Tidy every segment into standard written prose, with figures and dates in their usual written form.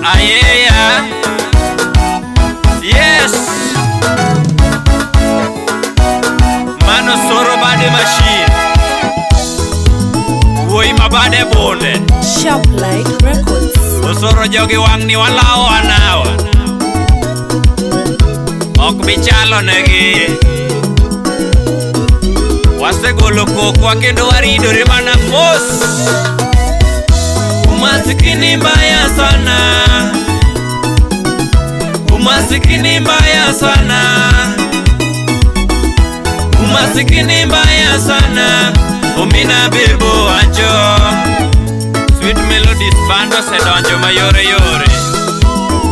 Ayeya. Yes. Mano soro bade machine. Woi mabade bonde. Sharp Light Records. Osoro jogi wang ni walao anawa. Ok bichalo negi. Wasegolo kokwa kendo waridore mana mos. Umasikini mbaya sana. Umasikini mbaya sana. Umasikini mbaya sana. Omina bebo acho. Sweet Melodies bando sedonjo mayore yore.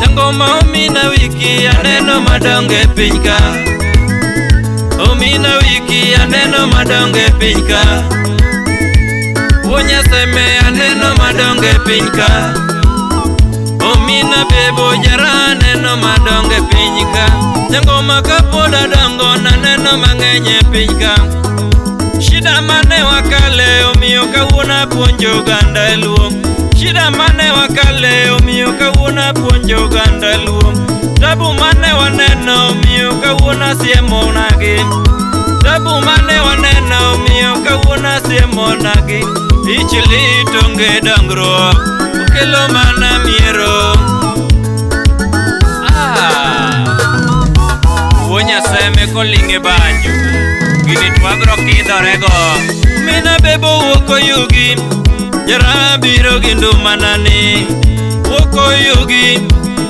Jangoma omina wiki aneno madonge pinka. Omina wiki aneno madonge pinka. Wonya seme aneno madonge pinka. Omina bebo jara aneno madonge pinka. Jangoma kapoda dongo naneno mangenye pinka. Shida mane wakale omiyo kawuna puonjo ganda luo. Shida mane wakale omiyo kawuna puonjo ganda luo. Tabu mane waneno omiyo kawuna siemo nagi. Tabu mane waneno omiyo kawuna siemo nagi. Ichili tonge dongro okelo mana miero. Wonya seme kolinge banjo. Gini twagro kidorego. Mina bebo woko yugi. Jara biro gindu manani. Woko yugi.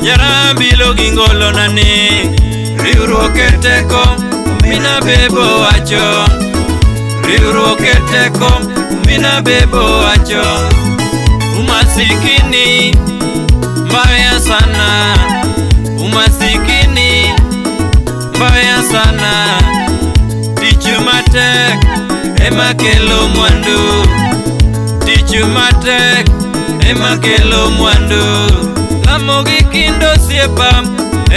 Jara biro gingolo nani. Riuruok eteko. Mina bebo wacho. Riuruok eteko. Mina bebo wacho. Umasikini mbaya sana. Umasikini mbaya sana. Tichu matek ema kelo mwandu. Tichu matek ema kelo mwandu. Lamo gi kindo siepa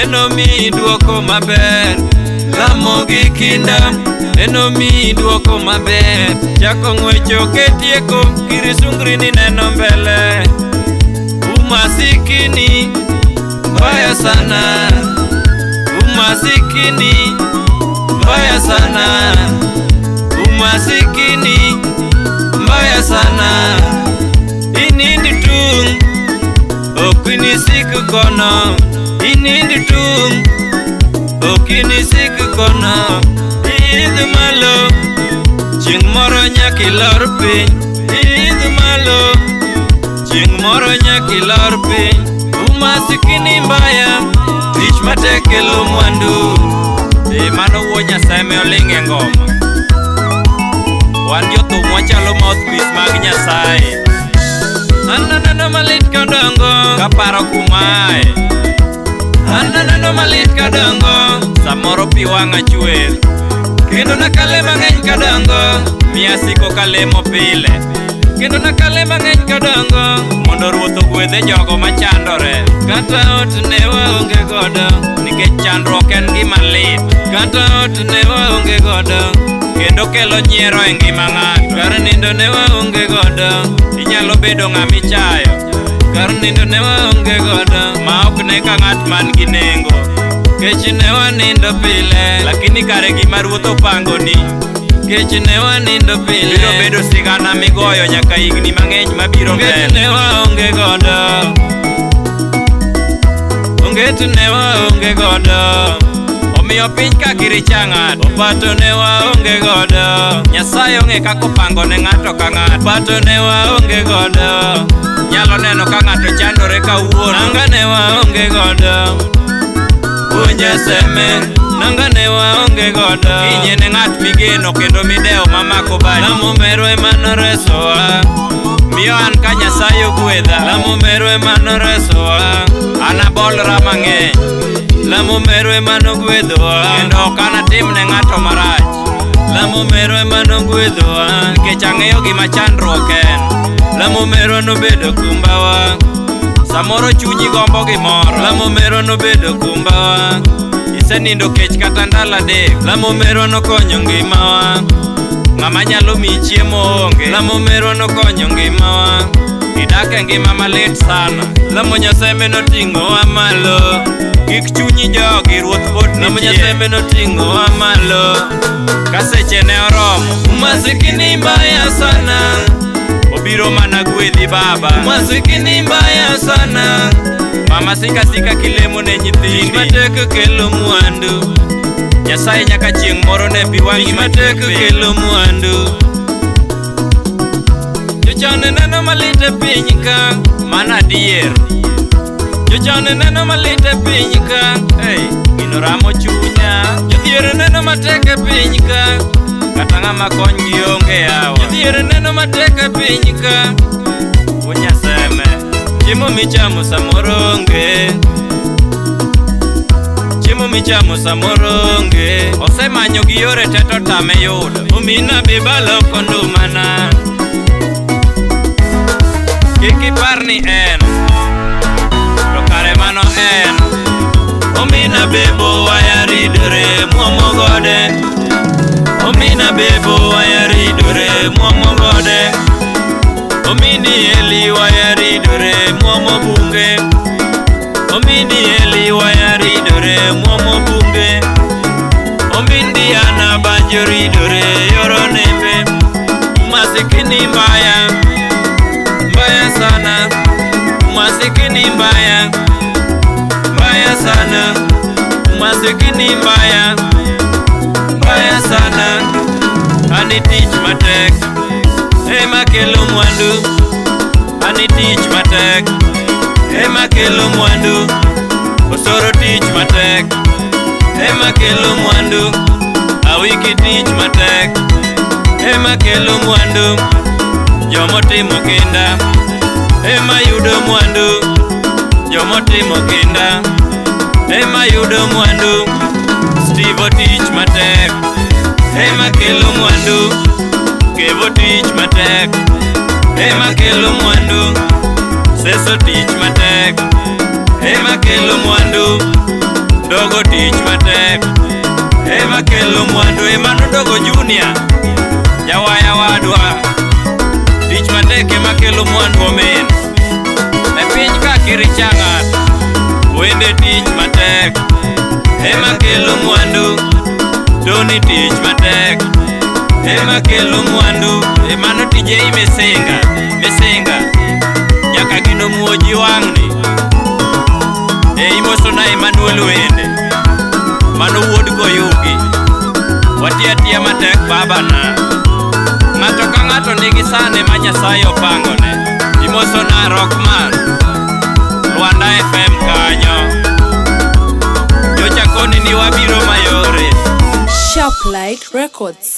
eno mi duoko maber. Lamo gi kinda eno mi duoko maber. Chako ngwecho ketieko kirisungri ni neno mbele. Umasikini mbaya sana. Umasikini mbaya sana. Umasikini mbaya sana. Inindi tung okini siku kono. Inindi tung okini siku kono. Idh malo ching moro nyaki lor piny. Idh malo ching moro nyaki lor piny. Umasikini mbaya tich matek kelo mwandu. Mano wonya seme olinge ngoma. Wan jothum wachalo mouthpiece mag Nyasaye. Ananeno malit kadongo kaparo kumae. Ananeno malit kadongo samoro pi wang'a chwer. Kendo nakale mang'eny kadongo miya siko kalemo pile. Kendo nakale mang'eny kadongo mondo Ruoth ogwedhe jogo machandore. Kata ot ne waonge godo nikech chandruok en gima lit. Kata ot ne waonge godo kendo kelo nyiero e ngima ng'ato. Kar nindo ne waonge godo inyalo bedo ng'ami chayo. Kar nindo ne waonge godo ma ok ne ka ng'at man gi nengo. Kech ne wanindo pile lakini kare gima Ruoth opangoni. Kech ne wanindo pile biro bedo sigana migoyo nyaka higni mang'eny mabiro mbele. Kech ne waonge godo. Onget ne waonge godo. Omiyo piny ka giricha ng'ato. Opato ne waonge godo. Nyasaye ong'e kaka opango ne ng'ato ka ng'ato. Opato ne waonge godo. Nyalo neno ka ng'ato chandore kawuono. Nanga ne waonge godo. Puonja seme nanga ne waonge godo. Kinye ne ng'at migeno kendo mideo mamako badi. Lamo mero ema noresowa. Miyo an ka Nyasaye ogwedha. Lamo mero ema noresowa. An abolra mang'eny. Lamo mero ema nogwedhowa kendo ok anatim ne ng'ato marach. Lamo mero ema nogwedhowa nikech ang'eyo gima chandruok en. Lamo mero nobedo kumbawa samoro chunyi gombo gimoro. Lamo mero nobedo kumbawa isenindo kech kata ndalo adek. Lamo mero nokonyo ngimawa ng'ama nyalo mi chiemo onge. Lamo mero nokonyo ngimawa idake ngima malit sana. Lamo Nyasaye noting'owa malo, kik chunyi jogi ruoth pod nitie. Lamo Nyasaye noting'owa malo, ka seche ne oromo. Umasikini mbaya sana, obiro mana gwedhi baba. Umasikini mbaya sana, mama sika kilemo ne nyithindi. Tich matek kelo mwandu, Nyasaye nyaka chieng' moro ne pi wang'i. Tich matek kelo mwandu. Jochon neno malit e piny ka, mana adier. Jochon neno malit e piny ka, gino ramo chunya. Jodhier neno matek e piny ka, kata ng'ama konygi onge yawa. Jodhier neno matek e piny ka, unyaseme. Chiemo michamo samoro onge, chiemo michamo samoro onge. Osemanyo gi yore te to tame yudo. Omina bibalo kondumana, kik ipar ni en, to kare mano en. Omina bebo waya ridore muomo gode, omina bebo waya ridore muomo gode. Omini eli waya ridore muomo bunge, omini eli waya ridore muomo bunge. Omindi ana banjo ridore yoro nembe. Umasikini mbaya, mbaya sana. Umasikini mbaya, mbaya sana. Umasikini mbaya, mbaya sana. Ani tich matek, ema kelo mwandu. Ani tich matek, ema kelo mwandu. Osoro tich matek, ema kelo mwandu. Awiki tich matek, ema kelo mwandu. Jomotimo kinda, ema yudo mwandu. Jomotimo kinda, ema yudo mwandu. Steve tich matek, ema kelo mwandu. Kevo tich matek, ema kelo mwandu. Seso tich matek, ema kelo mwandu. Dogo tich matek, ema kelo mwandu. Emano Dogo Junior, jawaya wadwa. Tich matek ema kelo mwandu omen. E piny ka kiricha ng'ato, wende tich matek, ema kelo mwandu. Doni tich matek, ema kelo mwandu. Emano tije mesinga, nyaka gino muoji wang'ni. Imosona Emmanuel wende, mano wuod Goyugi. Watiatia matek babana, ng'ato ka ng'ato nigi sane ma Nyasaye opangone. Imosona Rockman, Rwanda FM kanyo. Jochakoni ni wabiro mayore. Sharp Light Records.